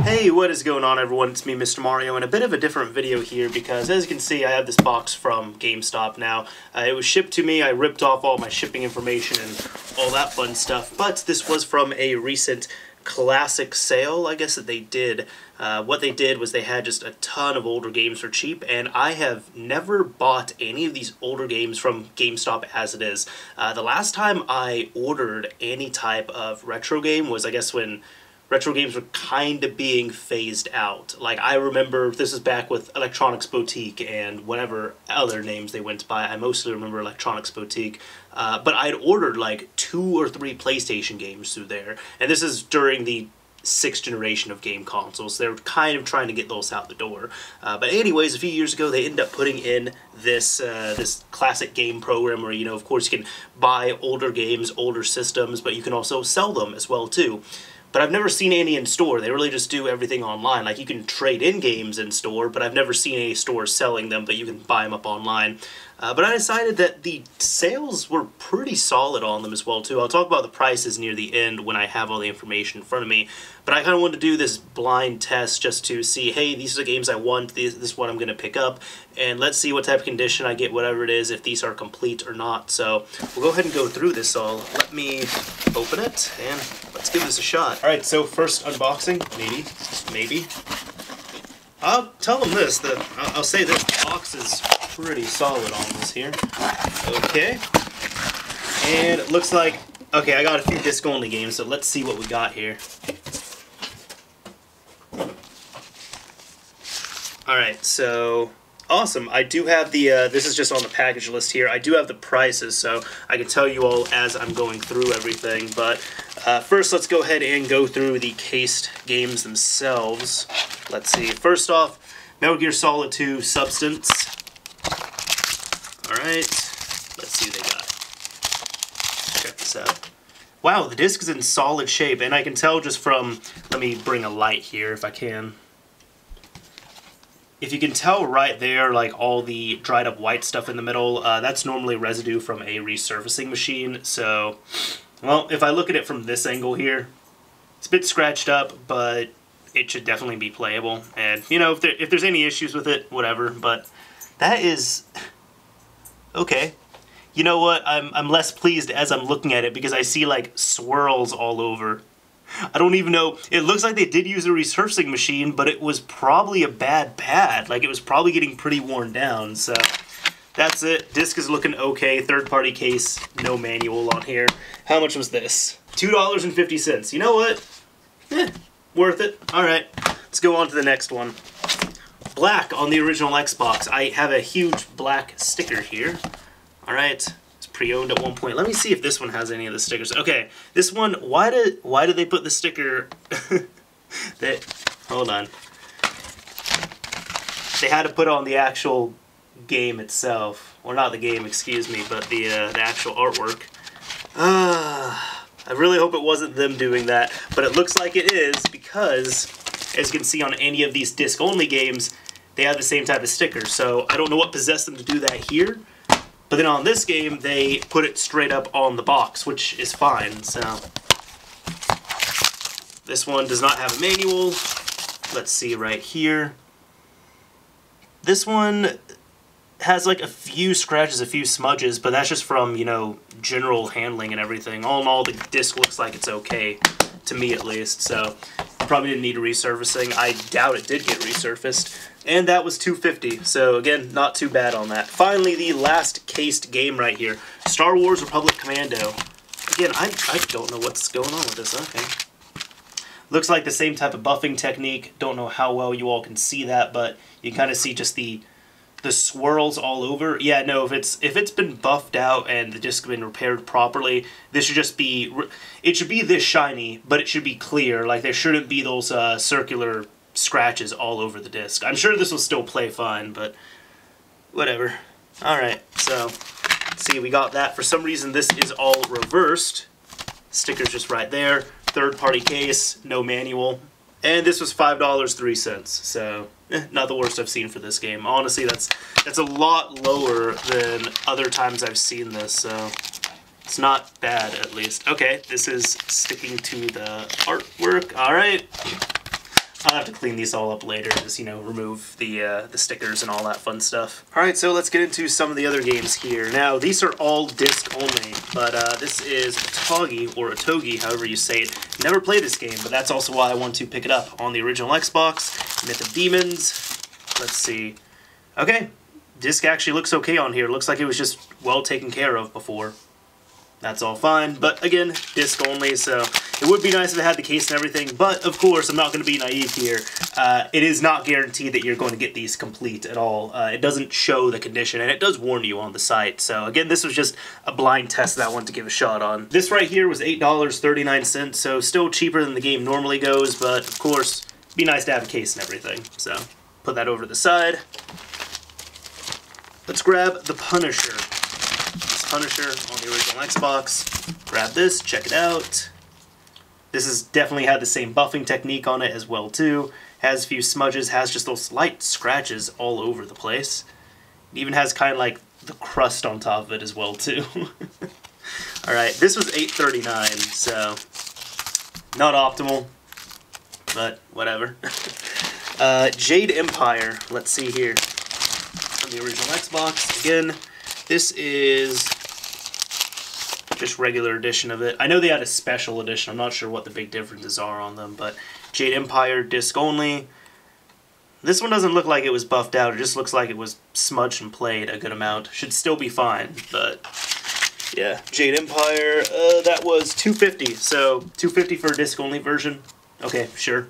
Hey, what is going on everyone? It's me, Mr. Mario, and a bit of a different video here because as you can see I have this box from GameStop now. It was shipped to me, I ripped off all my shipping information and all that fun stuff, but this was from a recent classic sale, I guess, that they did. What they did was they had just a ton of older games for cheap, and I have never bought any of these older games from GameStop as it is. The last time I ordered any type of retro game was, I guess, when retro games were kind of being phased out. Like, I remember, this is back with Electronics Boutique and whatever other names they went by. I mostly remember Electronics Boutique. But I'd ordered like 2 or 3 PlayStation games through there. And this is during the 6th generation of game consoles. They're kind of trying to get those out the door. But anyways, a few years ago, they ended up putting in this this classic game program where, you know, of course you can buy older games, older systems, but you can also sell them as well too. But I've never seen any in store. They really just do everything online. Like, you can trade in games in store, but I've never seen any stores selling them, but you can buy them up online. But I decided that the sales were pretty solid on them as well, too. I'll talk about the prices near the end when I have all the information in front of me. But I kind of wanted to do this blind test just to see, hey, these are the games I want, this is what I'm going to pick up, and let's see what type of condition I get, whatever it is, if these are complete or not. So we'll go ahead and go through this all. Let me open it, and let's give this a shot. Alright, so first unboxing, maybe. I'll tell them this, that I'll say this, the box is pretty solid on this here. Okay. And it looks like, okay, I got a few disc-only games, so let's see what we got here. Alright, so awesome. I do have the, this is just on the package list here. I do have the prices, so I can tell you all as I'm going through everything. But first, let's go ahead and go through the cased games themselves. Let's see. First off, Metal Gear Solid 2 Substance. Alright, let's see what they got. Check this out. Wow, the disc is in solid shape, and I can tell just from, let me bring a light here if I can. If you can tell right there, like all the dried up white stuff in the middle, that's normally residue from a resurfacing machine. So, well, if I look at it from this angle here, it's a bit scratched up, but it should definitely be playable. And, you know, if there's any issues with it, whatever. But that is okay. You know what? I'm less pleased as I'm looking at it because I see like swirls all over. I don't even know. It looks like they did use a resurfacing machine, but it was probably a bad pad. Like, it was probably getting pretty worn down. So that's it. Disc is looking okay. Third-party case. No manual on here. How much was this? $2.50. You know what? Worth it. Alright. Let's go on to the next one. Black on the original Xbox. I have a huge black sticker here. Alright. Pre-owned at one point. Let me see if this one has any of the stickers. Okay, this one, why did they put the sticker hold on. They had to put on the actual game itself. Or not the game, excuse me, but the actual artwork. I really hope it wasn't them doing that, but it looks like it is because, as you can see on any of these disc-only games, they have the same type of sticker. So I don't know what possessed them to do that here. But then on this game, they put it straight up on the box, which is fine, so. This one does not have a manual. Let's see right here. This one has like a few scratches, a few smudges, but that's just from, you know, general handling and everything. All in all, the disc looks like it's okay, to me at least, so. Probably didn't need a resurfacing. I doubt it did get resurfaced. And that was $2.50, so again, not too bad on that. Finally, the last cased game right here, Star Wars Republic Commando. Again, I don't know what's going on with this. Okay. Looks like the same type of buffing technique. Don't know how well you all can see that, but you kind of see just the swirls all over. Yeah, no, if it's been buffed out and the disc been repaired properly, this should just be, it should be this shiny, but it should be clear. Like, there shouldn't be those circular scratches all over the disc. I'm sure this will still play fine, but whatever. Alright, so, let's see, we got that. For some reason, this is all reversed. Sticker's just right there. Third-party case, no manual. And this was $5.03, so not the worst I've seen for this game. Honestly, that's a lot lower than other times I've seen this, so It's not bad, at least. Okay, this is sticking to the artwork. All right. I'll have to clean these all up later, just, you know, remove the stickers and all that fun stuff. All right, so let's get into some of the other games here. Now, these are all disc only, but this is Otogi, or Otogi, however you say it. Never played this game, but that's also why I want to pick it up on the original Xbox. Myth of Demons. Let's see. Okay, disc actually looks okay on here. Looks like it was just well taken care of before. That's all fine, but again, disc only, so it would be nice if it had the case and everything, but of course, I'm not going to be naive here. It is not guaranteed that you're going to get these complete at all. It doesn't show the condition, and it does warn you on the site, so again, this was just a blind test that I wanted to give a shot on. This right here was $8.39, so still cheaper than the game normally goes, but of course, it'd be nice to have a case and everything, so put that over to the side. Let's grab the Punisher. Punisher on the original Xbox. Grab this, check it out. This has definitely had the same buffing technique on it as well too. Has a few smudges, has just those slight scratches all over the place. It even has kind of like the crust on top of it as well too. Alright, this was $8.39, so not optimal, but whatever. Jade Empire, let's see here. On the original Xbox, again, this is just regular edition of it. I know they had a special edition. I'm not sure what the big differences are on them, but Jade Empire disc only. This one doesn't look like it was buffed out. It just looks like it was smudged and played a good amount. Should still be fine, but yeah. Jade Empire, that was $2.50. So $2.50 for a disc only version. Okay, sure.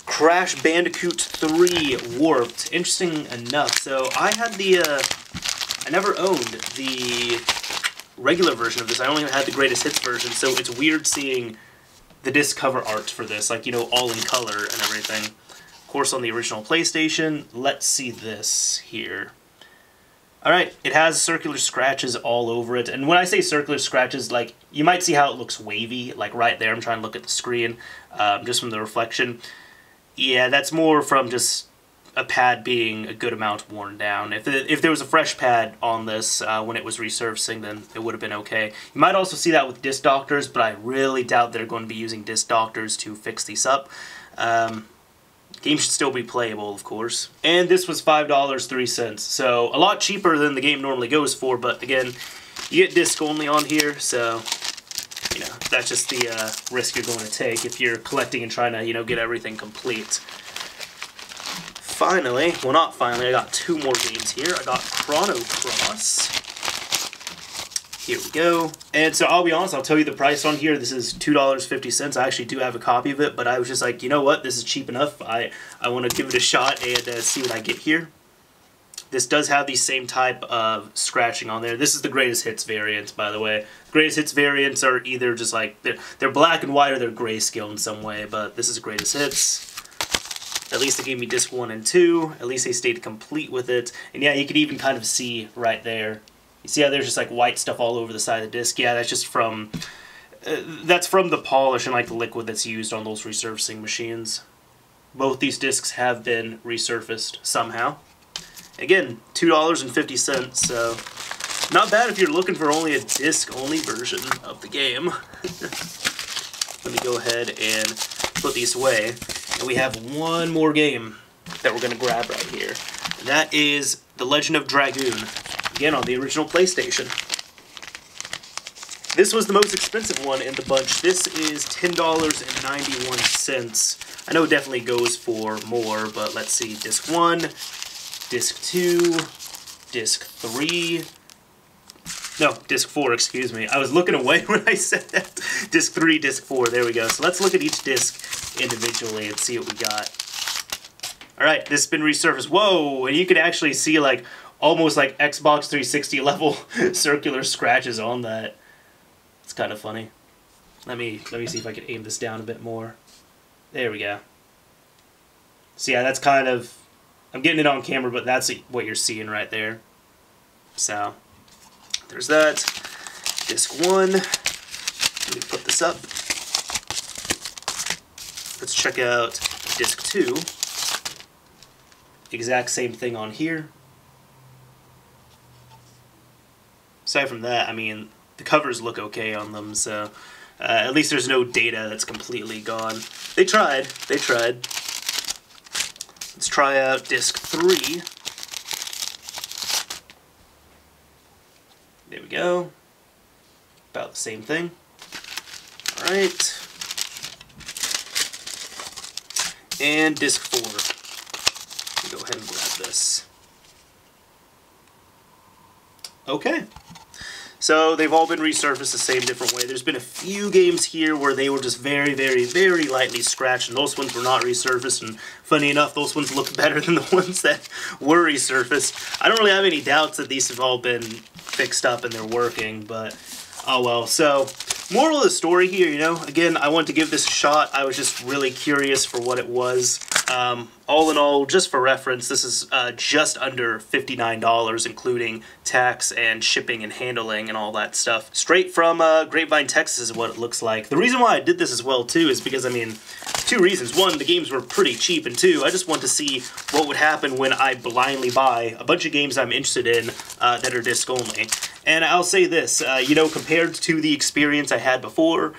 Crash Bandicoot 3 Warped. Interesting enough. So I had I never owned the regular version of this. I only had the greatest hits version, so it's weird seeing the disc cover art for this, like, you know, all in color and everything. Of course, on the original PlayStation, let's see this here. Alright, it has circular scratches all over it, and when I say circular scratches, like, you might see how it looks wavy, like right there. I'm trying to look at the screen, just from the reflection. Yeah, that's more from just a pad being a good amount worn down. If there was a fresh pad on this when it was resurfacing, then it would have been okay. You might also see that with disc doctors, but I really doubt they're going to be using disc doctors to fix these up. Game should still be playable, of course. And this was $5.03, so a lot cheaper than the game normally goes for, but again, you get disc only on here, so you know, that's just the risk you're going to take if you're collecting and trying to, you know, get everything complete. Finally, well not finally, I got two more games here. I got Chrono Cross. Here we go. And so I'll be honest, I'll tell you the price on here. This is $2.50. I actually do have a copy of it, but I was just like, you know what, this is cheap enough. I want to give it a shot and see what I get here. This does have the same type of scratching on there. This is the greatest hits variant, by the way. Greatest hits variants are either just like, they're black and white or they're grayscale in some way, but this is greatest hits. At least they gave me disc 1 and 2. At least they stayed complete with it. And yeah, you could even kind of see right there. You see how there's just like white stuff all over the side of the disc? Yeah, that's just from, that's from the polish and like the liquid that's used on those resurfacing machines. Both these discs have been resurfaced somehow. Again, $2.50, so not bad if you're looking for only a disc-only version of the game. Let me go ahead and put these away. And we have one more game that we're going to grab right here. And that is The Legend of Dragoon, again on the original PlayStation. This was the most expensive one in the bunch. This is $10.91. I know it definitely goes for more, but let's see. Disc 1, Disc 2, Disc 3... No, Disc 4, excuse me. I was looking away when I said that. Disc 3, Disc 4, there we go. So let's look at each disc individually and see what we got. Alright, this has been resurfaced. Whoa! And you can actually see like almost like Xbox 360 level circular scratches on that. It's kind of funny. Let me see if I can aim this down a bit more. There we go. So yeah, that's kind of... I'm getting it on camera, but that's what you're seeing right there. So... there's that. Disc 1. Let me put this up. Let's check out Disc 2. Exact same thing on here. aside from that, I mean, the covers look okay on them, so at least there's no data that's completely gone. They tried. Let's try out disc 3. There we go. About the same thing. Alright. And disc 4. Let me go ahead and grab this. Okay. So they've all been resurfaced the same different way. There's been a few games here where they were just very, very, very lightly scratched, and those ones were not resurfaced, and funny enough, those ones look better than the ones that were resurfaced. I don't really have any doubts that these have all been fixed up and they're working, but oh well. So, moral of the story here, you know, again, I wanted to give this a shot. I was just really curious for what it was. All in all, just for reference, this is just under $59, including tax and shipping and handling and all that stuff. Straight from Grapevine, Texas is what it looks like. The reason why I did this as well, too, is because, I mean, 2 reasons. 1, the games were pretty cheap, and 2, I just want to see what would happen when I blindly buy a bunch of games I'm interested in that are disc only. And I'll say this, you know, compared to the experience I had before,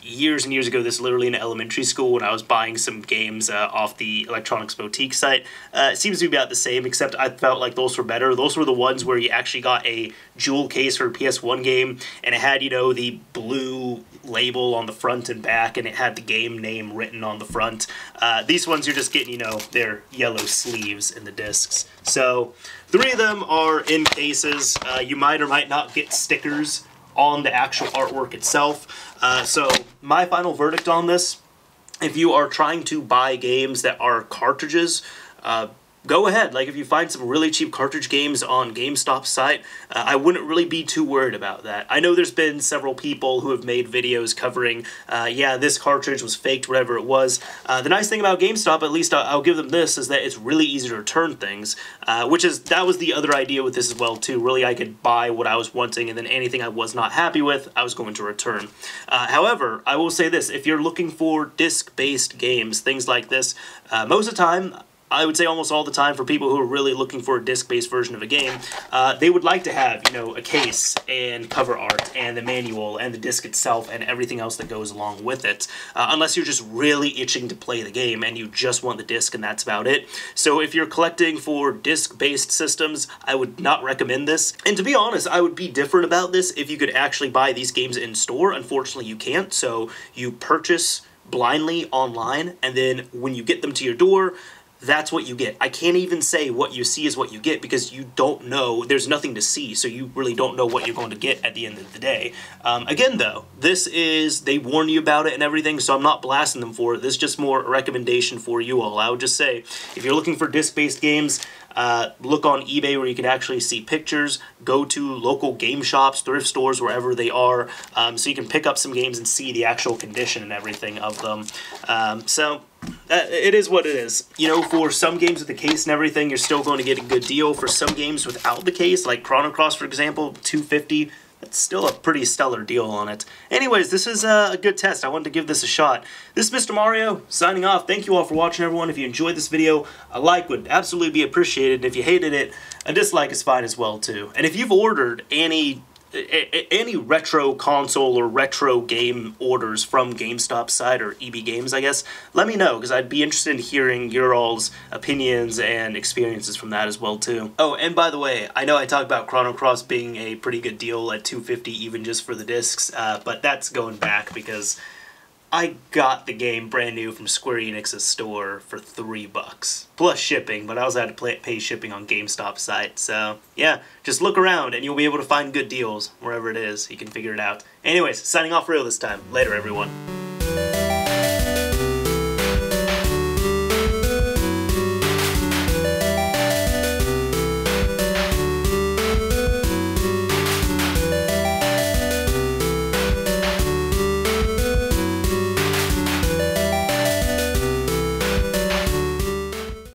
years and years ago, this literally in elementary school when I was buying some games off the Electronics Boutique site. It seems to be about the same, except I felt like those were better. Those were the ones where you actually got a jewel case for a PS1 game, and it had, you know, the blue label on the front and back, and it had the game name written on the front. These ones you're just getting, you know, their yellow sleeves in the discs. So 3 of them are in cases. You might or might not get stickers on the actual artwork itself. So my final verdict on this, if you are trying to buy games that are cartridges, go ahead. Like, if you find some really cheap cartridge games on GameStop's site, I wouldn't really be too worried about that. I know there's been several people who have made videos covering, yeah, this cartridge was faked, whatever it was. The nice thing about GameStop, at least I'll give them this, is that it's really easy to return things, that was the other idea with this as well, too. Really, I could buy what I was wanting, and then anything I was not happy with, I was going to return. However, I will say this, if you're looking for disc-based games, things like this, most of the time, I would say almost all the time, for people who are really looking for a disc-based version of a game, they would like to have, you know, a case and cover art and the manual and the disc itself and everything else that goes along with it, unless you're just really itching to play the game and you just want the disc and that's about it. So if you're collecting for disc-based systems, I would not recommend this. And to be honest, I would be different about this if you could actually buy these games in store. Unfortunately, you can't, so you purchase blindly online, and then when you get them to your door, that's what you get. I can't even say what you see is what you get because you don't know. There's nothing to see, so you really don't know what you're going to get at the end of the day. Again, though, this is, they warn you about it and everything, so I'm not blasting them for it. This is just more a recommendation for you all. I would just say, if you're looking for disc-based games, look on eBay where you can actually see pictures. Go to local game shops, thrift stores, wherever they are, so you can pick up some games and see the actual condition and everything of them. It is what it is. You know, for some games with the case and everything, you're still going to get a good deal. For some games without the case, like Chrono Cross, for example, $250, that's still a pretty stellar deal on it. Anyways, this is a good test. I wanted to give this a shot. This is Mr. Mario, signing off. Thank you all for watching, everyone. If you enjoyed this video, a like would absolutely be appreciated. And if you hated it, a dislike is fine as well, too. And if you've ordered any retro console or retro game orders from GameStop site or EB Games, I guess, let me know, because I'd be interested in hearing your all's opinions and experiences from that as well, too. Oh, and by the way, I know I talked about Chrono Cross being a pretty good deal at $250 even just for the discs, but that's going back because I got the game brand new from Square Enix's store for $3 plus shipping, but I also had to pay shipping on GameStop site. So yeah, just look around and you'll be able to find good deals wherever it is. You can figure it out. Anyways, signing off real this time. Later, everyone.